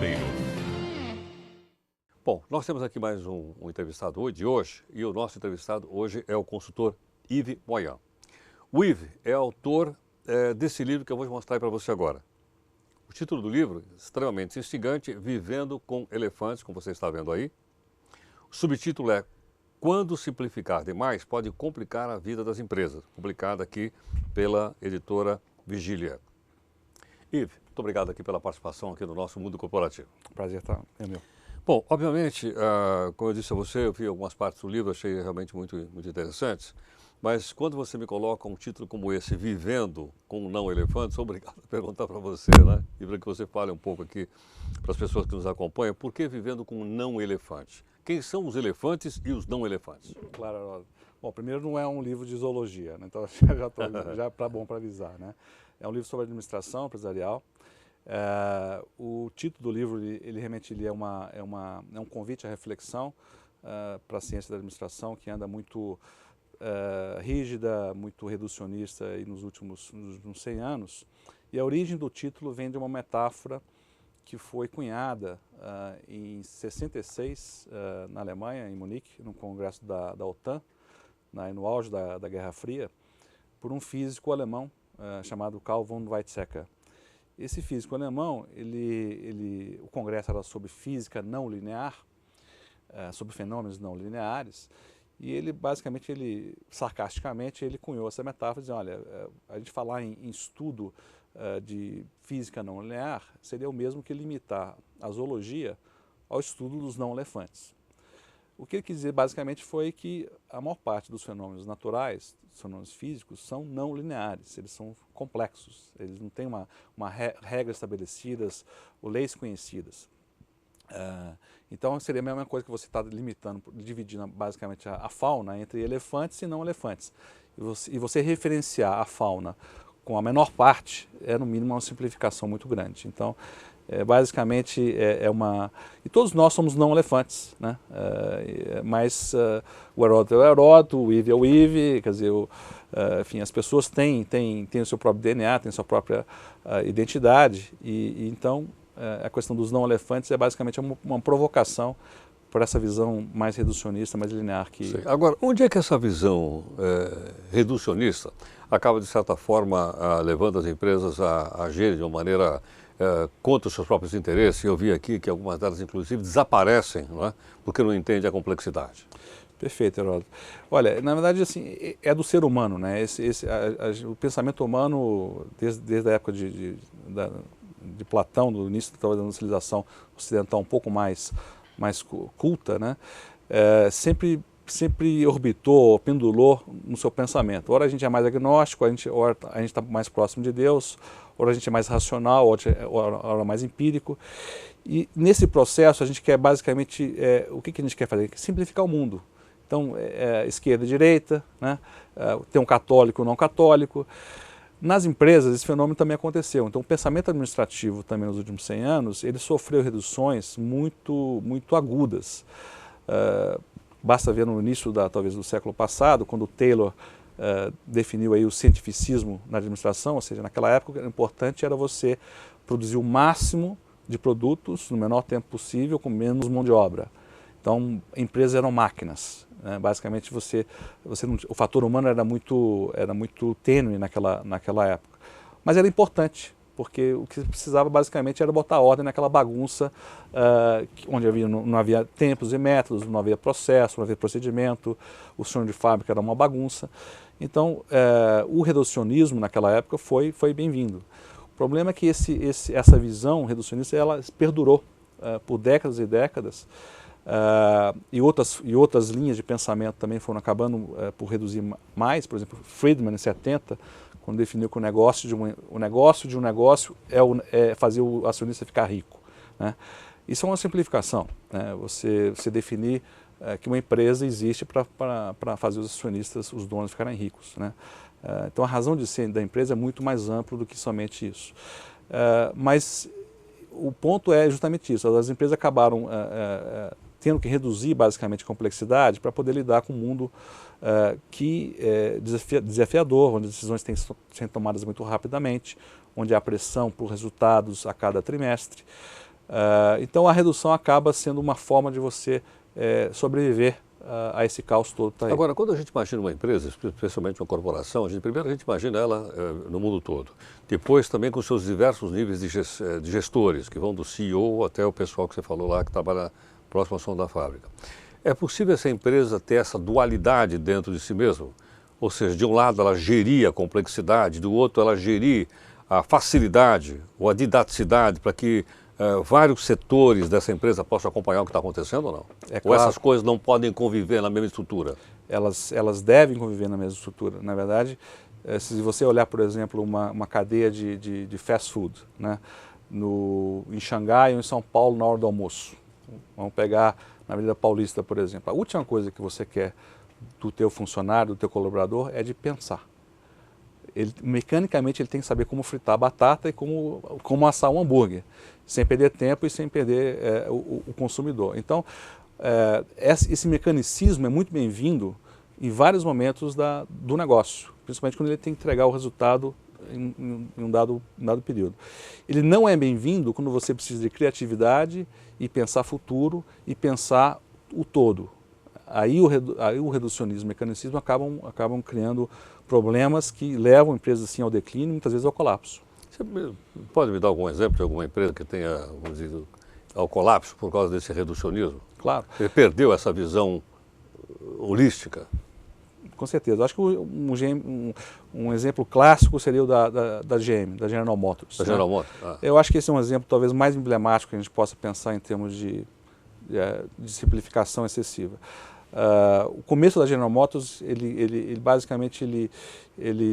Roteiro. Bom, nós temos aqui mais um entrevistado de hoje, e o nosso entrevistado hoje é o consultor Yves Moyan. O Yves é autor desse livro que eu vou mostrar para você agora. O título do livro, extremamente instigante, Vivendo com Elefantes, como você está vendo aí. O subtítulo é Quando simplificar demais pode complicar a vida das empresas, publicado aqui pela editora Vigília. Yves, muito obrigado aqui pela participação aqui no nosso Mundo Corporativo. Prazer é meu. Bom, obviamente, como eu disse a você, eu vi algumas partes do livro, achei realmente muito interessantes, mas quando você me coloca um título como esse, Vivendo com não elefantes, sou obrigado a perguntar para você, né? E para que você fale um pouco aqui para as pessoas que nos acompanham, por que vivendo com não elefante? Quem são os elefantes e os não elefantes? Claro. Bom, primeiro não é um livro de zoologia, né? Então já tá bom para avisar, né? É um livro sobre administração empresarial. O título do livro, ele realmente é um convite à reflexão para a ciência da administração, que anda muito rígida, muito reducionista aí nos últimos 100 anos. E a origem do título vem de uma metáfora que foi cunhada em 66 na Alemanha, em Munique, no congresso da OTAN, no auge da Guerra Fria, por um físico alemão chamado Carl von Weizsäcker. Esse físico alemão, o congresso era sobre física não linear, sobre fenômenos não lineares, e ele basicamente, sarcasticamente, ele cunhou essa metáfora, dizendo, olha, a gente falar em estudo de física não linear seria o mesmo que limitar a zoologia ao estudo dos não elefantes. O que ele quis dizer basicamente foi que a maior parte dos fenômenos naturais, dos fenômenos físicos, são não lineares, eles são complexos, eles não têm regras estabelecidas ou leis conhecidas. Então seria a mesma coisa que você está limitando, dividindo basicamente a fauna entre elefantes e não elefantes. E você referenciar a fauna com a menor parte é no mínimo uma simplificação muito grande. Então, basicamente e todos nós somos não elefantes, né? Mas o Heródoto é o Heródoto, o Yves é o Yves, quer dizer, enfim, as pessoas têm o seu próprio DNA, têm a sua própria identidade, e então a questão dos não elefantes é basicamente uma provocação por essa visão mais reducionista, mais linear que... Sim. Agora, onde é que essa visão reducionista acaba, de certa forma, levando as empresas a agirem de uma maneira contra os seus próprios interesses? Eu vi aqui que algumas delas, inclusive, desaparecem, não é? Porque não entendem a complexidade. Perfeito, Heródoto. Olha, na verdade, assim, é do ser humano, né? O pensamento humano, desde a época de Platão, do início da civilização ocidental um pouco mais culta, né? Sempre orbitou, pendulou no seu pensamento. Ora a gente é mais agnóstico, ora a gente está mais próximo de Deus, ora a gente é mais racional, ora mais empírico. E nesse processo a gente quer basicamente, o que a gente quer fazer? Simplificar o mundo. Então, esquerda e direita, né? Ter um católico e um não católico. Nas empresas, esse fenômeno também aconteceu. Então, o pensamento administrativo também nos últimos 100 anos, ele sofreu reduções muito agudas. Basta ver no início, talvez, do século passado, quando o Taylor definiu aí o cientificismo na administração, ou seja, naquela época o importante era você produzir o máximo de produtos no menor tempo possível, com menos mão de obra. Então, empresas eram máquinas. Basicamente, o fator humano era muito tênue naquela época. Mas era importante, porque o que precisava basicamente era botar ordem naquela bagunça, onde não havia tempos e métodos, não havia processo, não havia procedimento, o chão de fábrica era uma bagunça. Então, o reducionismo naquela época foi bem-vindo. O problema é que essa visão reducionista ela perdurou por décadas e décadas. E outras linhas de pensamento também foram acabando por reduzir mais. Por exemplo, Friedman, em 70, quando definiu que o negócio de um negócio é fazer o acionista ficar rico, né? Isso é uma simplificação, né? Você definir que uma empresa existe para fazer os acionistas, os donos, ficarem ricos, né? Então a razão de ser da empresa é muito mais ampla do que somente isso. Mas o ponto é justamente isso, as empresas acabaram tendo que reduzir basicamente a complexidade para poder lidar com um mundo que é desafiador, onde as decisões têm que ser tomadas muito rapidamente, onde há pressão por resultados a cada trimestre. Então a redução acaba sendo uma forma de você sobreviver a esse caos todo que está aí. Agora, quando a gente imagina uma empresa, especialmente uma corporação, primeiro a gente imagina ela no mundo todo. Depois também com seus diversos níveis de gestores, que vão do CEO até o pessoal que você falou lá, que trabalha próximo ao som da fábrica. É possível essa empresa ter essa dualidade dentro de si mesma? Ou seja, de um lado ela gerir a complexidade, do outro ela gerir a facilidade ou a didaticidade para que vários setores dessa empresa possam acompanhar o que está acontecendo ou não? Claro. Ou essas coisas não podem conviver na mesma estrutura? Elas devem conviver na mesma estrutura. Na verdade, se você olhar, por exemplo, uma cadeia de fast food, né, em Xangai ou em São Paulo na hora do almoço. Vamos pegar na Avenida Paulista, por exemplo. A última coisa que você quer do teu funcionário, do teu colaborador, é de pensar. Mecanicamente ele tem que saber como fritar a batata e como assar um hambúrguer, sem perder tempo e sem perder o consumidor. Então, esse mecanicismo é muito bem-vindo em vários momentos do negócio, principalmente quando ele tem que entregar o resultado em um dado período. Ele não é bem-vindo quando você precisa de criatividade e pensar futuro e pensar o todo. Aí o reducionismo e o mecanicismo acabam criando problemas que levam empresas assim ao declínio e muitas vezes ao colapso. Você pode me dar algum exemplo de alguma empresa que tenha, vamos dizer, ao colapso por causa desse reducionismo? Claro. Ele perdeu essa visão holística? Com certeza. Acho que um exemplo clássico seria o da GM, da General Motors. Da General Motors? Ah. Eu acho que esse é um exemplo talvez mais emblemático que a gente possa pensar em termos de simplificação excessiva. O começo da General Motors, ele basicamente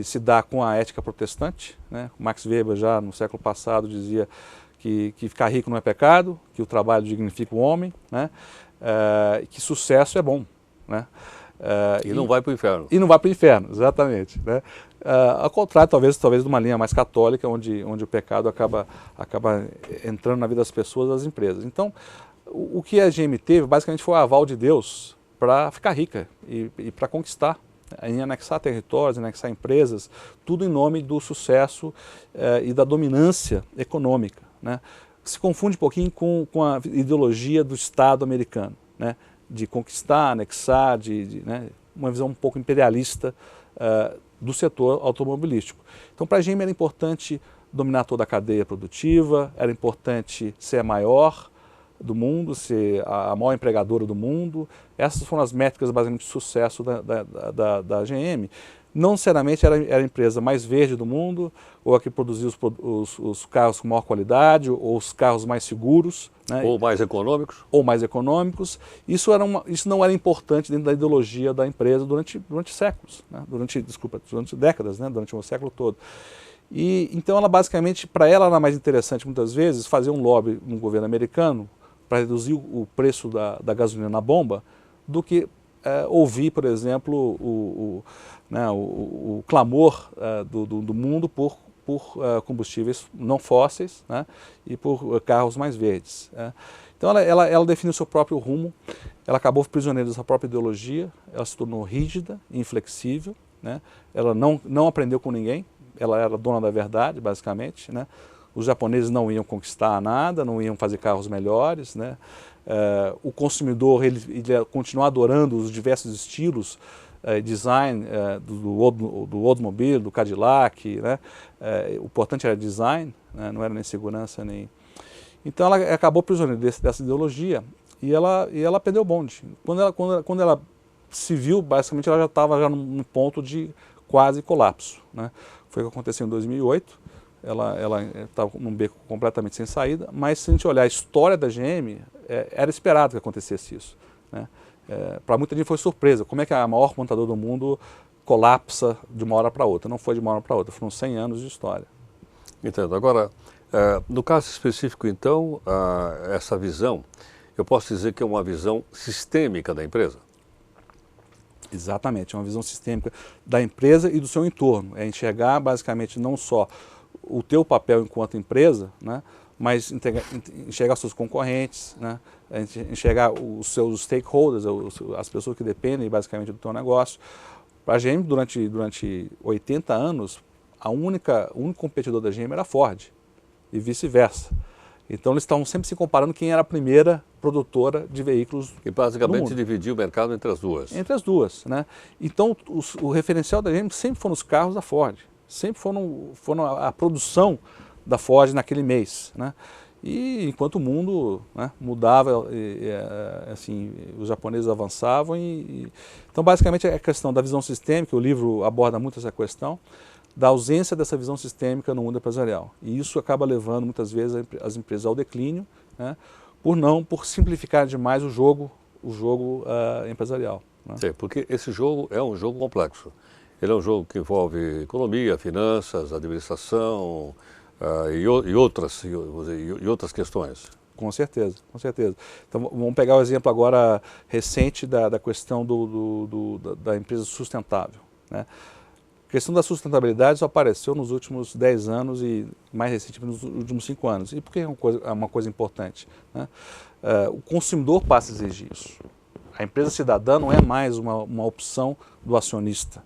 se dá com a ética protestante, né? Max Weber já no século passado dizia que ficar rico não é pecado, que o trabalho dignifica o homem, né? Que sucesso é bom, né? E não vai para o inferno. E não vai para o inferno, exatamente, né? Ao contrário, talvez de uma linha mais católica, onde o pecado acaba entrando na vida das pessoas, das empresas. Então, o que a GM teve, basicamente, foi o aval de Deus para ficar rica e para conquistar, em anexar territórios, anexar empresas, tudo em nome do sucesso e da dominância econômica, né? Se confunde um pouquinho com a ideologia do Estado americano, né? De conquistar, anexar, né? Uma visão um pouco imperialista do setor automobilístico. Então, para a GM era importante dominar toda a cadeia produtiva, era importante ser a maior do mundo, ser a maior empregadora do mundo. Essas foram as métricas basicamente de sucesso da GM. Não necessariamente era a empresa mais verde do mundo, ou a que produzia os carros com maior qualidade, ou os carros mais seguros, né? Ou mais econômicos. Ou mais econômicos. Isso não era importante dentro da ideologia da empresa durante séculos, né? Durante décadas, né? Durante o século todo. Então ela basicamente, para ela era mais interessante muitas vezes fazer um lobby no governo americano para reduzir o preço da gasolina na bomba, do que ouvir, por exemplo, o clamor do mundo por combustíveis não fósseis, né, e por carros mais verdes. Então ela definiu o seu próprio rumo, ela acabou prisioneira da sua própria ideologia, ela se tornou rígida, inflexível, né, ela não aprendeu com ninguém, ela era dona da verdade, basicamente, né. Os japoneses não iam conquistar nada, não iam fazer carros melhores, né. O consumidor ele ia continuar adorando os diversos estilos, design do Oldsmobile, do Cadillac, né. O importante era design, né, não era nem segurança nem... Então ela acabou prisioneira dessa ideologia e ela perdeu o bonde. Quando ela se viu, basicamente ela já estava num ponto de quase colapso, né. Foi o que aconteceu em 2008. Ela estava num beco completamente sem saída, mas se a gente olhar a história da GM, era esperado que acontecesse isso, né? Para muita gente foi surpresa, como é que a maior montadora do mundo colapsa de uma hora para outra? Não foi de uma hora para outra, foram 100 anos de história. Entendo. Agora, no caso específico então, essa visão, eu posso dizer que é uma visão sistêmica da empresa? Exatamente, é uma visão sistêmica da empresa e do seu entorno, é enxergar basicamente não só o teu papel enquanto empresa, né, mas enxergar seus concorrentes, né, enxergar os seus stakeholders, as pessoas que dependem basicamente do teu negócio. Para a GM, durante 80 anos, o único competidor da GM era a Ford, e vice-versa. Então eles estavam sempre se comparando quem era a primeira produtora de veículos E no basicamente mundo. dividiu o mercado entre as duas. Entre as duas, né? Então o referencial da GM sempre foram os carros da Ford, sempre foram a produção da Ford naquele mês, né? E enquanto o mundo, né, mudava, assim, os japoneses avançavam então basicamente é a questão da visão sistêmica. O livro aborda muito essa questão da ausência dessa visão sistêmica no mundo empresarial, e isso acaba levando muitas vezes as empresas ao declínio, né, por simplificar demais o jogo empresarial, né? Sim, porque esse jogo é um jogo complexo. Ele é um jogo que envolve economia, finanças, administração e outras questões. Com certeza, com certeza. Então vamos pegar o exemplo agora recente da questão da empresa sustentável, né? A questão da sustentabilidade só apareceu nos últimos 10 anos e mais recentemente nos últimos 5 anos. E por que é uma coisa importante, né? O consumidor passa a exigir isso. A empresa cidadã não é mais uma opção do acionista,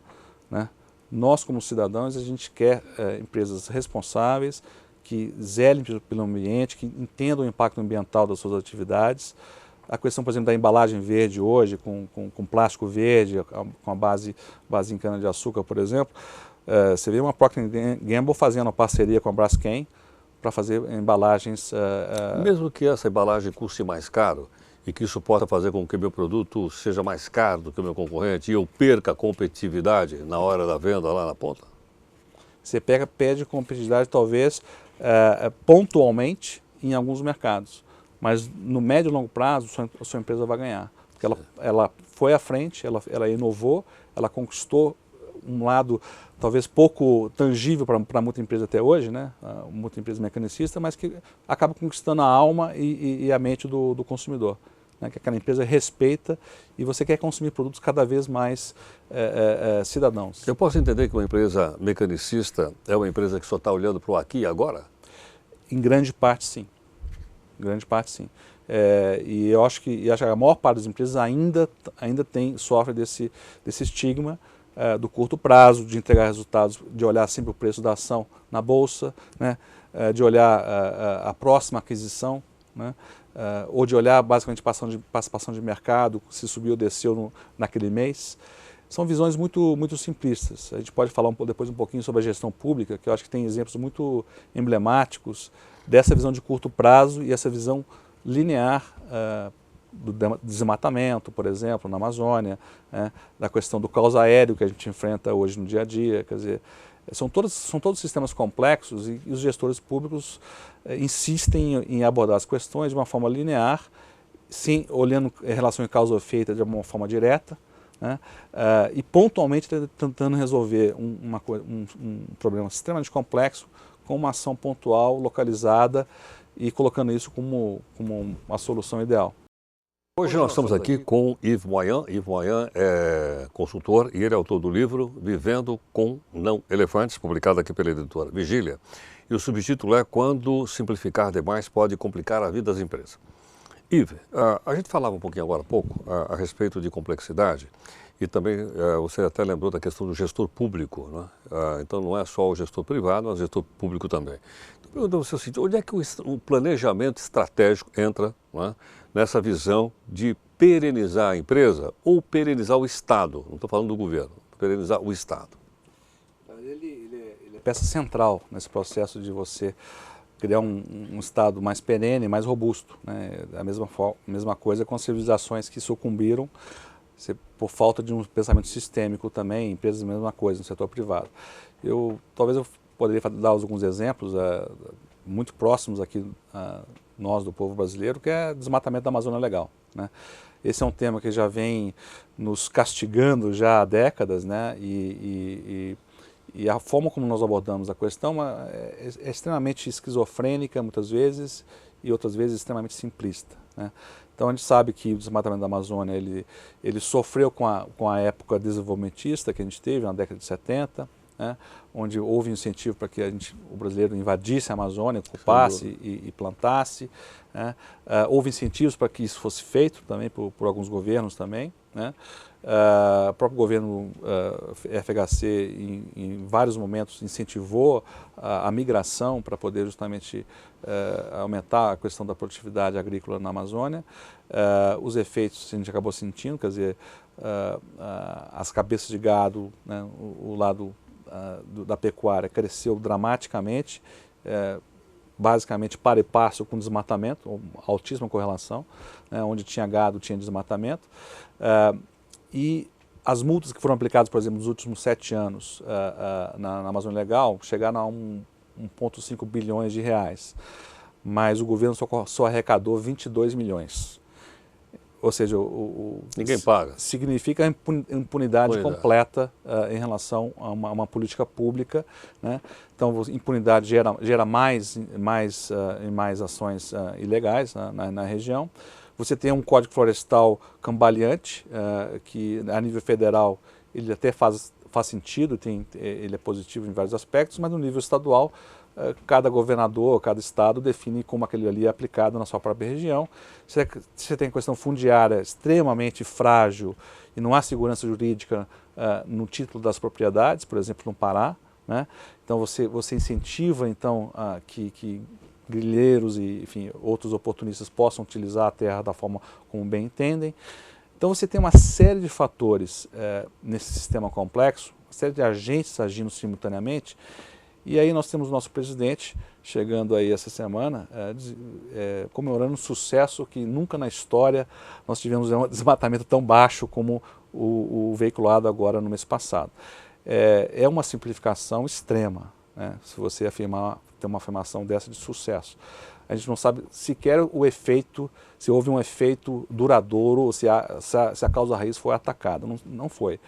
né? Nós, como cidadãos, a gente quer empresas responsáveis, que zelem pelo ambiente, que entendam o impacto ambiental das suas atividades. A questão, por exemplo, da embalagem verde hoje, com plástico verde, com a base em cana-de-açúcar, por exemplo. Você vê uma Procter & Gamble fazendo uma parceria com a Braskem para fazer embalagens... Mesmo que essa embalagem custe mais caro e que isso possa fazer com que meu produto seja mais caro do que o meu concorrente e eu perca a competitividade na hora da venda lá na ponta? Você perde competitividade talvez pontualmente em alguns mercados, mas no médio e longo prazo a sua empresa vai ganhar, porque ela foi à frente, ela inovou, ela conquistou um lado talvez pouco tangível para muita empresa até hoje, né? Muita empresa mecanicista, mas que acaba conquistando a alma e a mente do consumidor, né? Que aquela empresa respeita e você quer consumir produtos cada vez mais cidadãos. Eu posso entender que uma empresa mecanicista é uma empresa que só está olhando para o aqui e agora? Em grande parte, sim. Em grande parte, sim. E eu acho que a maior parte das empresas ainda sofre desse estigma do curto prazo, de entregar resultados, de olhar sempre o preço da ação na bolsa, né? De olhar a próxima aquisição, né? Ou de olhar basicamente participação de mercado, se subiu ou desceu naquele mês. São visões muito simplistas. A gente pode falar depois um pouquinho sobre a gestão pública, que eu acho que tem exemplos muito emblemáticos dessa visão de curto prazo e essa visão linear do desmatamento, por exemplo, na Amazônia, né, da questão do caos aéreo que a gente enfrenta hoje no dia a dia. Quer dizer, são todos sistemas complexos e os gestores públicos insistem em abordar as questões de uma forma linear, sim, olhando em relação à causa e efeito de uma forma direta, né, e pontualmente tentando resolver um problema extremamente complexo com uma ação pontual, localizada e colocando isso como uma solução ideal. Hoje nós estamos aqui com Yves Moyan. Yves Moyan é consultor e ele é autor do livro Vivendo com Não Elefantes, publicado aqui pela editora Vigília. E o subtítulo é Quando Simplificar Demais Pode Complicar a Vida das Empresas. Yves, a gente falava um pouquinho agora há pouco a respeito de complexidade e também você até lembrou da questão do gestor público, né? Então não é só o gestor privado, mas o gestor público também. Então, pergunto você o seguinte, onde é que o planejamento estratégico entra, né, nessa visão de perenizar a empresa ou perenizar o Estado? Não estou falando do governo, perenizar o Estado. Ele é peça central nesse processo de você criar um Estado mais perene, mais robusto, né? A mesma coisa com as civilizações que sucumbiram por falta de um pensamento sistêmico também, empresas a mesma coisa, no setor privado. Talvez eu poderia dar alguns exemplos muito próximos aqui nós do povo brasileiro, que é desmatamento da Amazônia Legal, né? Esse é um tema que já vem nos castigando já há décadas, né? E a forma como nós abordamos a questão é extremamente esquizofrênica muitas vezes e outras vezes extremamente simplista, né? Então a gente sabe que o desmatamento da Amazônia ele sofreu com a época desenvolvimentista que a gente teve na década de 70, né, onde houve incentivo para que o brasileiro invadisse a Amazônia, ocupasse e plantasse, né. Houve incentivos para que isso fosse feito também por alguns governos também, né. O próprio governo FHC em vários momentos incentivou a migração para poder justamente aumentar a questão da produtividade agrícola na Amazônia. Os efeitos a gente acabou sentindo, quer dizer, as cabeças de gado, né, o lado da pecuária cresceu dramaticamente, basicamente par e passo com desmatamento, altíssima correlação, né, onde tinha gado tinha desmatamento. E as multas que foram aplicadas, por exemplo, nos últimos 7 anos na Amazônia Legal chegaram a 1,5 bilhões de reais, mas o governo só arrecadou 22 milhões. Ou seja, ninguém paga. Significa impunidade completa em relação a uma política pública, né? Então, impunidade gera mais ações ilegais na região. Você tem um código florestal cambaleante, que a nível federal ele até faz sentido, ele é positivo em vários aspectos, mas no nível estadual, cada governador, cada estado define como aquele ali é aplicado na sua própria região. Você tem questão fundiária extremamente frágil e não há segurança jurídica no título das propriedades, por exemplo, no Pará, né? Então você incentiva então que grileiros e, enfim, outros oportunistas possam utilizar a terra da forma como bem entendem. Então você tem uma série de fatores nesse sistema complexo, uma série de agentes agindo simultaneamente, e aí nós temos o nosso presidente chegando aí essa semana, comemorando um sucesso que nunca na história nós tivemos um desmatamento tão baixo como o veiculado agora no mês passado. É uma simplificação extrema, né, se você ter uma afirmação dessa de sucesso. A gente não sabe sequer o efeito, se houve um efeito duradouro, ou se a causa raiz foi atacada. Não foi.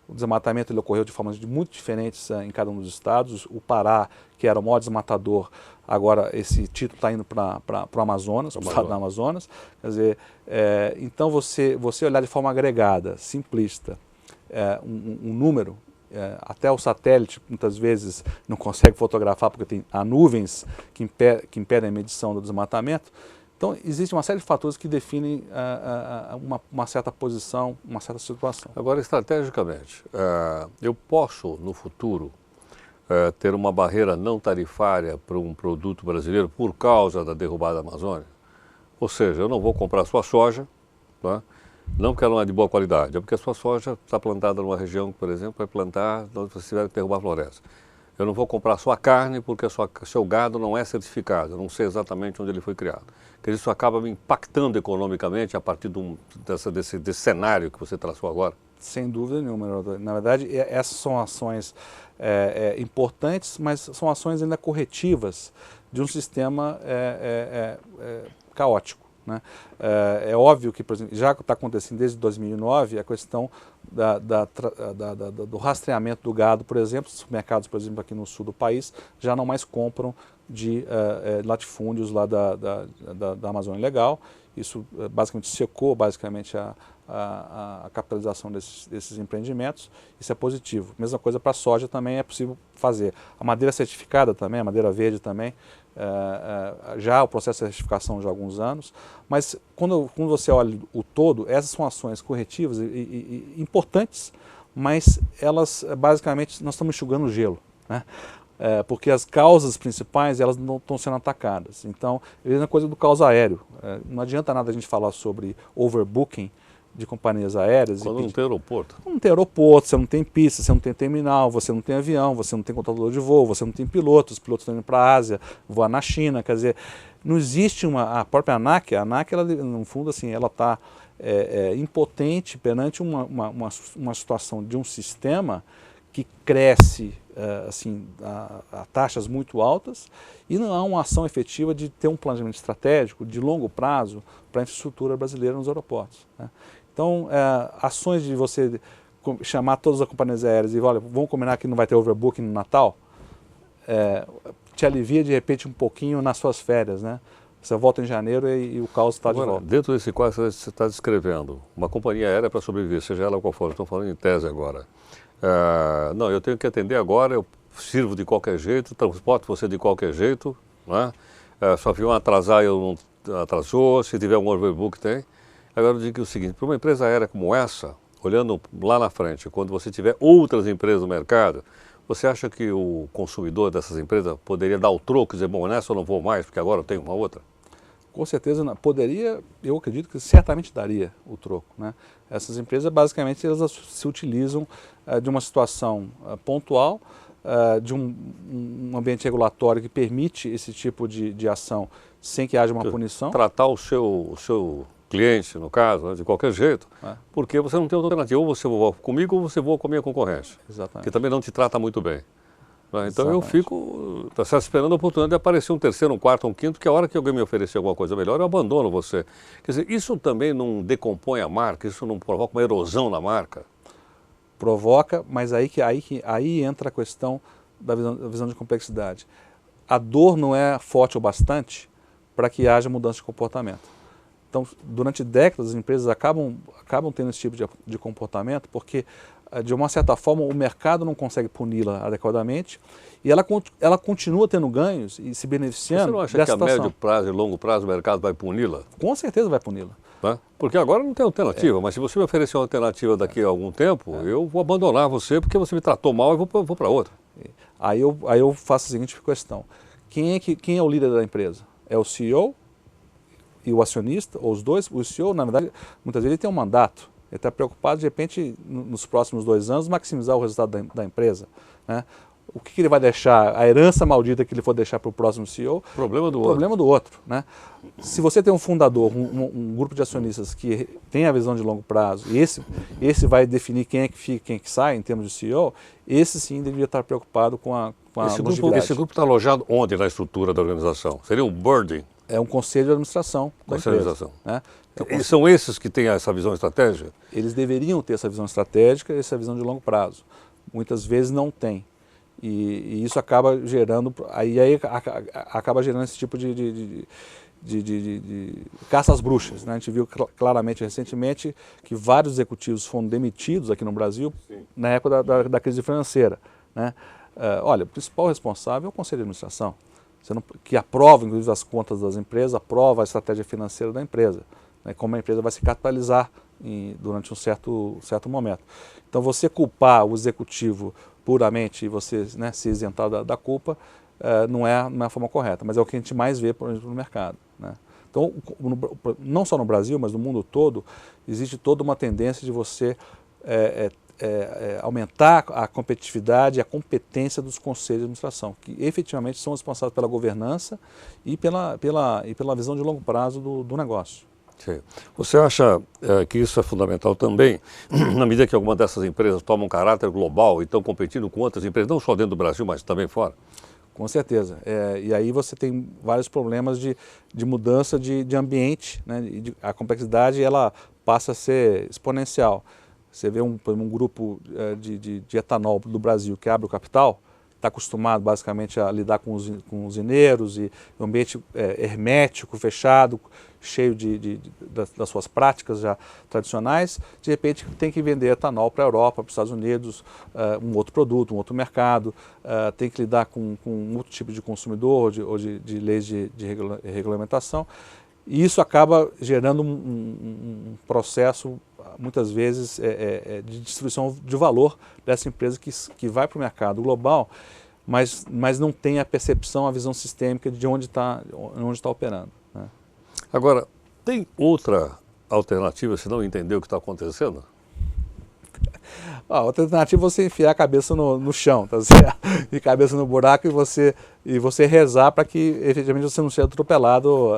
O desmatamento ele ocorreu de formas muito diferentes em cada um dos estados. O Pará, que era o maior desmatador, agora esse título está indo para o Amazonas, para o estado do Amazonas. Quer dizer, então você olhar de forma agregada, simplista, um número, até o satélite muitas vezes não consegue fotografar porque há nuvens que impedem a medição do desmatamento. Então, existe uma série de fatores que definem uma certa posição, uma certa situação. Agora, estrategicamente, eu posso, no futuro, ter uma barreira não tarifária para um produto brasileiro por causa da derrubada da Amazônia? Ou seja, eu não vou comprar sua soja, tá? Não porque ela não é de boa qualidade, é porque a sua soja está plantada numa região que, por exemplo, vai plantar onde você tiver que derrubar a floresta. Eu não vou comprar sua carne porque seu gado não é certificado, eu não sei exatamente onde ele foi criado. Porque isso acaba me impactando economicamente a partir desse cenário que você traçou agora? Sem dúvida nenhuma. Na verdade, essas são ações importantes, mas são ações ainda corretivas de um sistema caótico, né? É óbvio que, por exemplo, já está acontecendo desde 2009 a questão do rastreamento do gado, por exemplo. Os mercados, por exemplo, aqui no sul do país já não mais compram de latifúndios lá da Amazônia Legal. Isso basicamente secou a capitalização desses empreendimentos. Isso é positivo. Mesma coisa para a soja também é possível fazer. A madeira certificada também, a madeira verde também, já o processo de certificação de alguns anos, mas quando você olha o todo, essas são ações corretivas e importantes, mas elas basicamente nós estamos enxugando o gelo, né? Porque as causas principais elas não estão sendo atacadas. Então, é a mesma coisa do caos aéreo. Não adianta nada a gente falar sobre overbooking de companhias aéreas. Quando não tem aeroporto. Não tem aeroporto, você não tem pista, você não tem terminal, você não tem avião, você não tem controlador de voo, você não tem pilotos, os pilotos estão indo para a Ásia, voar na China, quer dizer, não existe a própria ANAC, ela, no fundo, assim, ela está impotente perante uma situação de um sistema que cresce assim, a taxas muito altas e não há uma ação efetiva de ter um planejamento estratégico de longo prazo para a infraestrutura brasileira nos aeroportos, né? Então, ações de você chamar todas as companhias aéreas e olha, vamos combinar que não vai ter overbooking no Natal, te alivia de repente um pouquinho nas suas férias, né? Você volta em janeiro e o caos está de volta. Dentro desse quadro que você está descrevendo, uma companhia aérea para sobreviver, seja ela qual for, estou falando em tese agora, Não, eu tenho que atender agora, eu sirvo de qualquer jeito, transporto você de qualquer jeito, né? Só viu atrasar, eu não atrasou, se tiver um overbook tem. Agora eu digo o seguinte, para uma empresa aérea como essa, olhando lá na frente, quando você tiver outras empresas no mercado, você acha que o consumidor dessas empresas poderia dar o troco e dizer, bom, nessa eu não vou mais porque agora eu tenho uma outra? Com certeza poderia, eu acredito que certamente daria o troco, né? Essas empresas basicamente elas se utilizam de uma situação pontual, de um ambiente regulatório que permite esse tipo de ação sem que haja uma punição. Tratar o seu cliente, no caso, né, de qualquer jeito, porque você não tem outra alternativa. Ou você voa comigo ou você voa com a minha concorrência. Exatamente. Que também não te trata muito bem. Então Exatamente. eu fico esperando a oportunidade de aparecer um terceiro, um quarto, um quinto, que a hora que alguém me oferecer alguma coisa melhor, eu abandono você. Quer dizer, isso também não decompõe a marca, isso não provoca uma erosão na marca? Provoca, mas aí entra a questão da visão de complexidade. A dor não é forte o bastante para que haja mudança de comportamento. Então, durante décadas, as empresas acabam tendo esse tipo de comportamento porque, de uma certa forma, o mercado não consegue puni-la adequadamente e ela continua tendo ganhos e se beneficiando. Você não acha dessa que a situação. médio prazo e longo prazo o mercado vai puni-la? Com certeza vai puni-la. Né? Porque agora não tem alternativa, mas se você me oferecer uma alternativa daqui a algum tempo, eu vou abandonar você porque você me tratou mal e vou para outra. Aí eu faço a seguinte questão. Quem é o líder da empresa? É o CEO e o acionista, ou os dois? O CEO, na verdade, muitas vezes ele tem um mandato. Ele está preocupado, de repente, nos próximos 2 anos, maximizar o resultado da empresa, né? O que ele vai deixar, a herança maldita que ele for deixar para o próximo CEO, Problema do outro, né? Se você tem um fundador, um grupo de acionistas que tem a visão de longo prazo, e esse vai definir quem é que fica, quem é que sai em termos de CEO, esse sim deveria estar preocupado com a longevidade. Esse grupo está alojado onde na estrutura da organização? Seria um boarding? É um conselho de administração da empresa. Né? E são esses que têm essa visão estratégica? Eles deveriam ter essa visão estratégica e essa visão de longo prazo. Muitas vezes não tem. E isso acaba gerando, acaba gerando esse tipo de caça às bruxas. Né? A gente viu claramente recentemente que vários executivos foram demitidos aqui no Brasil na época da crise financeira. Né? Olha, o principal responsável é o Conselho de Administração, que aprova, inclusive, as contas das empresas, aprova a estratégia financeira da empresa, né? Como a empresa vai se capitalizar durante um certo momento. Então, você culpar o executivo puramente e você, né, se isentar da culpa, não é a forma correta, mas é o que a gente mais vê, por exemplo, no mercado. Né? Então, não só no Brasil, mas no mundo todo, existe toda uma tendência de você aumentar a competitividade e a competência dos conselhos de administração, que efetivamente são responsáveis pela governança e pela visão de longo prazo do negócio. Sim. Você acha que isso é fundamental também, na medida que algumas dessas empresas tomam caráter global e estão competindo com outras empresas, não só dentro do Brasil, mas também fora? Com certeza. E aí você tem vários problemas de mudança de ambiente, né? A complexidade ela passa a ser exponencial. Você vê um grupo de etanol do Brasil que abre o capital, está acostumado basicamente a lidar com usineiros e um ambiente hermético, fechado, cheio das suas práticas já tradicionais, de repente tem que vender etanol para a Europa, para os Estados Unidos, um outro produto, um outro mercado, tem que lidar com um outro tipo de consumidor ou de leis de regulamentação. E isso acaba gerando um processo, muitas vezes, de distribuição de valor dessa empresa que vai para o mercado global, mas não tem a percepção, a visão sistêmica de onde está operando. Né? Agora, tem outra alternativa se não entender o que está acontecendo? A outra alternativa é você enfiar a cabeça no chão, tá certo? E cabeça no buraco e você rezar para que efetivamente você não seja atropelado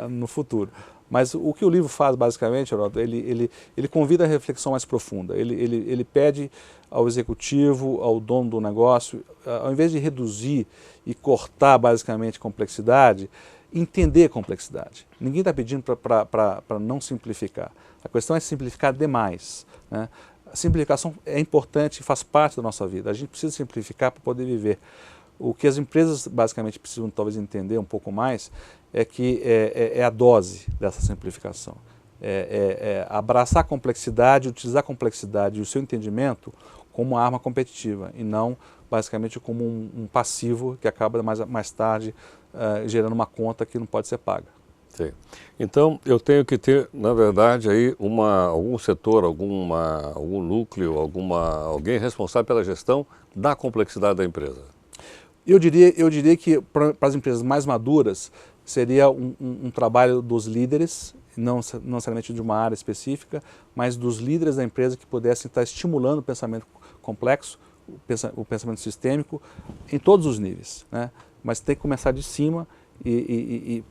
no futuro. Mas o que o livro faz basicamente, Haroldo, ele convida a reflexão mais profunda. Ele pede ao executivo, ao dono do negócio, ao invés de reduzir e cortar basicamente complexidade, entender a complexidade. Ninguém está pedindo para não simplificar. A questão é simplificar demais, né? A simplificação é importante e faz parte da nossa vida. A gente precisa simplificar para poder viver. O que as empresas basicamente precisam talvez entender um pouco mais é que é a dose dessa simplificação. Abraçar a complexidade, utilizar a complexidade e o seu entendimento como uma arma competitiva e não basicamente como um passivo que acaba mais tarde gerando uma conta que não pode ser paga. Sim. Então, eu tenho que ter, na verdade, aí algum setor, algum núcleo, alguém responsável pela gestão da complexidade da empresa. Eu diria que para as empresas mais maduras seria um trabalho dos líderes, não necessariamente de uma área específica, mas dos líderes da empresa que pudessem estar estimulando o pensamento complexo, o pensamento sistêmico em todos os níveis, né? Mas tem que começar de cima e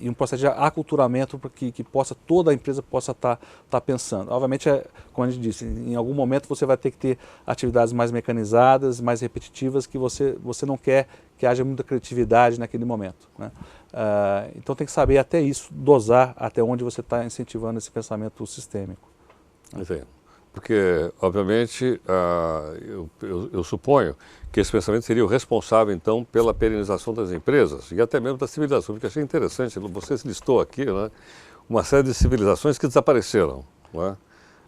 um processo de aculturamento para que toda a empresa possa estar pensando. Obviamente, como a gente disse, em algum momento você vai ter que ter atividades mais mecanizadas, mais repetitivas, que você não quer que haja muita criatividade naquele momento, né? Então tem que saber até isso, dosar até onde você está incentivando esse pensamento sistêmico. Entendo. Porque, obviamente, eu suponho que esse pensamento seria o responsável, então, pela perenização das empresas e até mesmo da civilização, porque achei interessante, você listou aqui, né, uma série de civilizações que desapareceram, não é?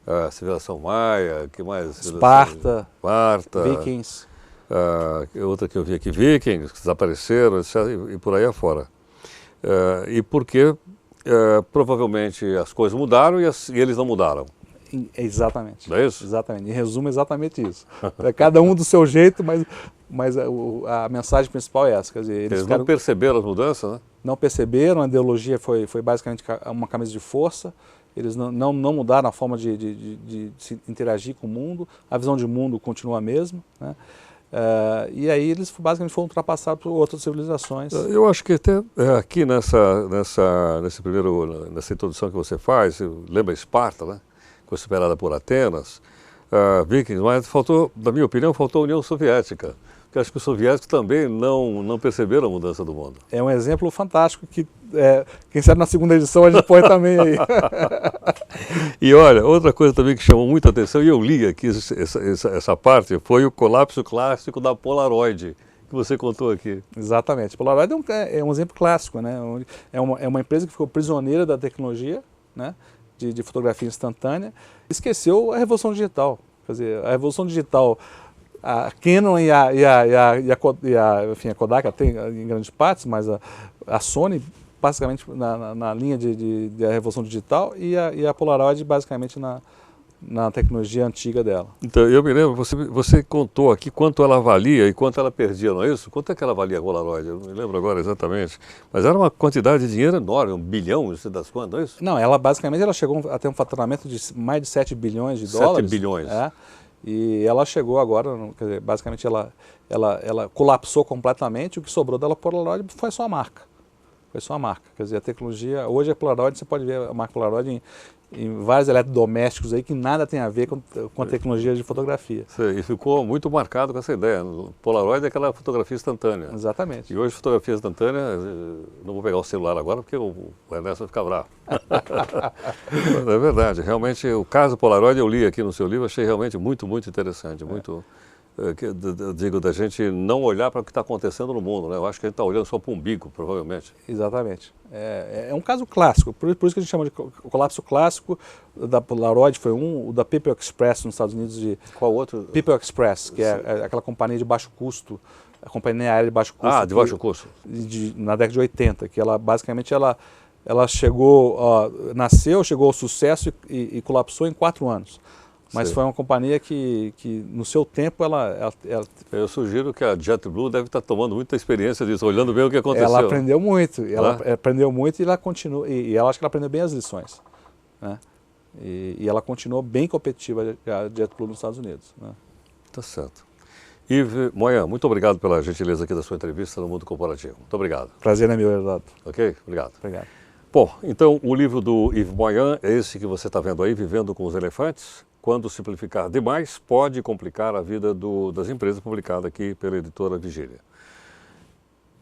A civilização maia, que mais? Esparta, Vikings. Outra que eu vi aqui, Vikings, que desapareceram, etc., e por aí afora. E porque, provavelmente, as coisas mudaram e eles não mudaram. Exatamente. Não é isso? Exatamente. Em resumo, é exatamente isso. Cada um do seu jeito, mas a mensagem principal é essa. Quer dizer, eles não perceberam as mudanças, né? Não perceberam, a ideologia foi basicamente uma camisa de força, eles não mudaram a forma de se interagir com o mundo, a visão de mundo continua a mesma, né? E aí eles basicamente foram ultrapassados por outras civilizações. Eu acho que até aqui nessa introdução que você faz, lembra Esparta, né? Foi superada por Atenas, Vikings, mas faltou, na minha opinião, faltou a União Soviética. Porque acho que os soviéticos também não perceberam a mudança do mundo. É um exemplo fantástico que, quem sabe na segunda edição a gente põe também aí. E olha, outra coisa também que chamou muita atenção, e eu li aqui essa parte, foi o colapso clássico da Polaroid, que você contou aqui. Exatamente. Polaroid é um exemplo clássico, né? É uma empresa que ficou prisioneira da tecnologia, né? De fotografia instantânea, esqueceu a revolução digital. Quer dizer, a revolução digital, a Canon e a Kodak até em grandes partes, mas a Sony basicamente na linha da revolução digital e a Polaroid basicamente na tecnologia antiga dela. Então, eu me lembro, você contou aqui quanto ela valia e quanto ela perdia, não é isso? Quanto é que ela valia a Polaroid? Eu não me lembro agora exatamente. Mas era uma quantidade de dinheiro enorme, 1 bilhão, não sei das quantas, não é isso? Não, ela basicamente chegou a ter um faturamento de mais de 7 bilhões de dólares. 7 bilhões. E ela chegou agora, quer dizer, basicamente ela colapsou completamente, o que sobrou dela Polaroid foi só a marca. Foi só a marca. Quer dizer, a tecnologia, hoje a Polaroid, você pode ver a marca Polaroid em vários eletrodomésticos aí que nada tem a ver com a tecnologia de fotografia. Sim, e ficou muito marcado com essa ideia. Polaroid é aquela fotografia instantânea. Exatamente. E hoje fotografia instantânea, não vou pegar o celular agora porque o Ernesto vai ficar bravo. É verdade, realmente o caso Polaroid eu li aqui no seu livro, achei realmente muito, muito interessante, muito... Eu digo, da gente não olhar para o que está acontecendo no mundo, né? Eu acho que a gente está olhando só para o umbigo, provavelmente. Exatamente. É um caso clássico, por isso que a gente chama de colapso clássico. O da Polaroid foi o da People Express nos Estados Unidos. Qual outro? People Express, que é aquela companhia de baixo custo, a companhia aérea de baixo custo. Ah, de baixo custo. Na década de 80, que ela basicamente ela chegou, nasceu, chegou ao sucesso e colapsou em 4 anos. Mas foi uma companhia que no seu tempo, ela... Eu sugiro que a JetBlue deve estar tomando muita experiência disso, olhando bem o que aconteceu. Ela aprendeu muito, aprendeu muito e ela continua, e ela acho que ela aprendeu bem as lições, né? E ela continuou bem competitiva, a JetBlue nos Estados Unidos, né? Tá certo. Yves Moyan, muito obrigado pela gentileza aqui da sua entrevista no Mundo Corporativo. Muito obrigado. Prazer é meu, Eduardo. Ok? Obrigado. Obrigado. Bom, então o livro do Yves Moyan é esse que você está vendo aí, Vivendo com os Elefantes. Quando simplificar demais, pode complicar a vida das empresas, publicado aqui pela editora Vigília.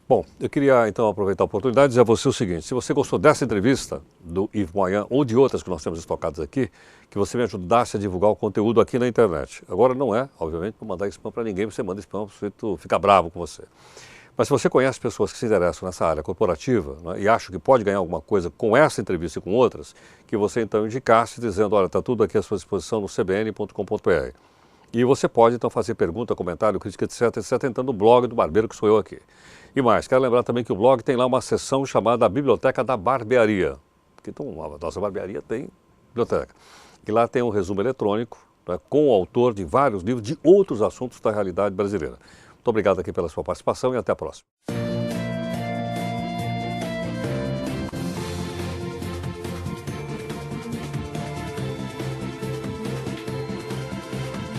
Bom, eu queria então aproveitar a oportunidade e dizer a você o seguinte: se você gostou dessa entrevista do Yves Moyan ou de outras que nós temos estocadas aqui, que você me ajudasse a divulgar o conteúdo aqui na internet. Agora não é, obviamente, para mandar spam para ninguém, você manda spam para o sujeito ficar bravo com você. Mas se você conhece pessoas que se interessam nessa área corporativa, né, e acham que pode ganhar alguma coisa com essa entrevista e com outras, que você então indicasse dizendo, olha, está tudo aqui à sua disposição no cbn.com.br. E você pode, então, fazer pergunta, comentário, crítica, etc, entrando no blog do Barbeiro, que sou eu aqui. E mais, quero lembrar também que o blog tem lá uma seção chamada Biblioteca da Barbearia. Porque então, a nossa barbearia tem biblioteca. E lá tem um resumo eletrônico, né, com o autor de vários livros de outros assuntos da realidade brasileira. Muito obrigado aqui pela sua participação e até a próxima.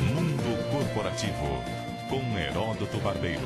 Mundo Corporativo, com Heródoto Barbeiro.